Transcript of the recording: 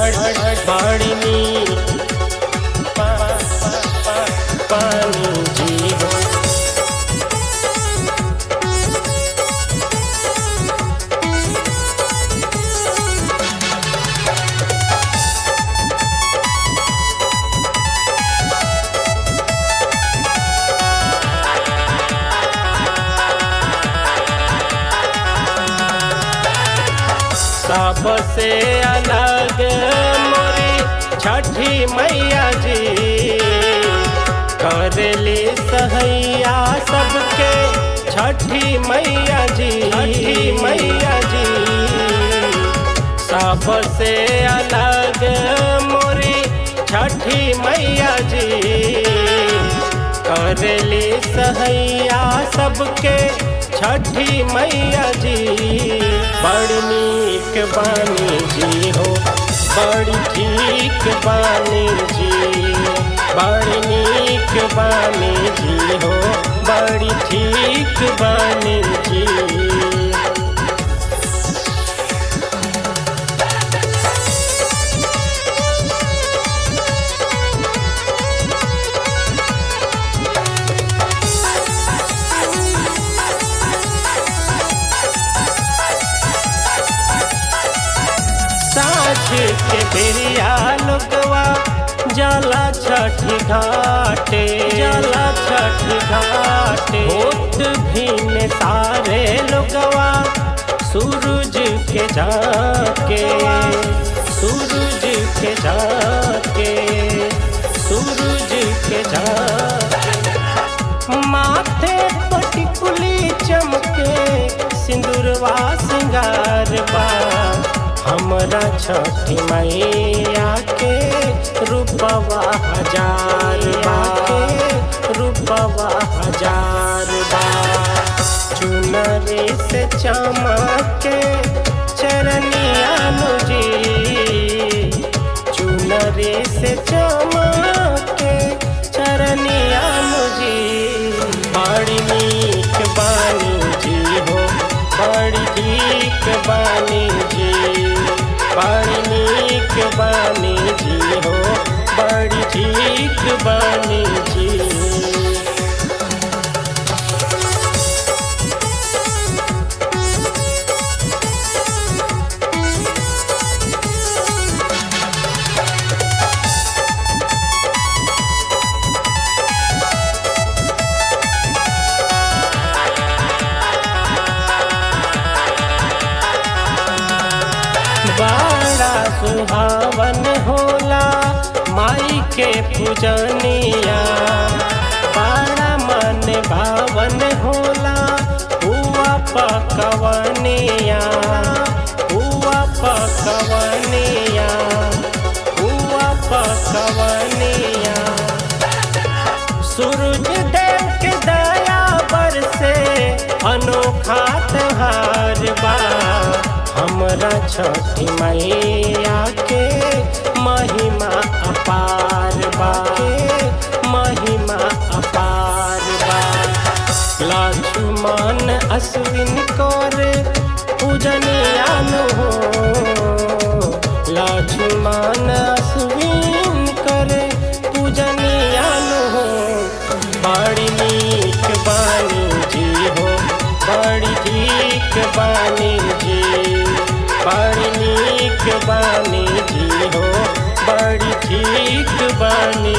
बड़ी नीक पानी जी हो। सबसे अलग मोरी छठी मैया जी, करली सहैया सबके छठी मैया जी, छठी मैया जी। सबसे अलग मोरी छठी मैया जी, करली सहैया सबके छठी मैया जी। बड़ी नीक बानी जी हो, बड़ी ठीक बानी जी, बड़ी नीक बानी जी हो, बड़ी ठीक बानी जी। साँझ के बेरिया लोगवा जाला छठी घाटे, जाला छठी घाटे। होत भीन सारे लोगवा सूरज के जाके, सूरज के जाके, सूरज के जाके। माथे पटिकुली चमके सिंदूरवा सिंगार बा, हमरा छठी मैया के रूपवा हजार बा, रूपवा हजार बा। चुनरी से चमके चरनिया जी, चुनरी से चमके चरनिया जी। बड़ी नीक बानी जी हो, बड़ी ठीक बानी जी, बड़ी नीक बानी जी हो, बड़ी ठीक बानी जी। बड़ा सुहावन होला माई के पूजनिया, बड़ा मन भावन होला हुआ पकवनिया, हुआ पकवनिया, हुआ पकवनिया। सूरज देव के दया बरसे अनोखा त्योहार बा, हमरा छठी मैया के महिमा अपार बा, महिमा अपार बा। लक्ष्मण अश्विन करे पूजनिया हो, लक्ष्मण अश्विन करे पूजनिया हो। बड़ी नीक बानी जी हो, बड़ी ठीक बानी जी, बड़ी नीक बानी जी हो, बड़ी ठीक बानी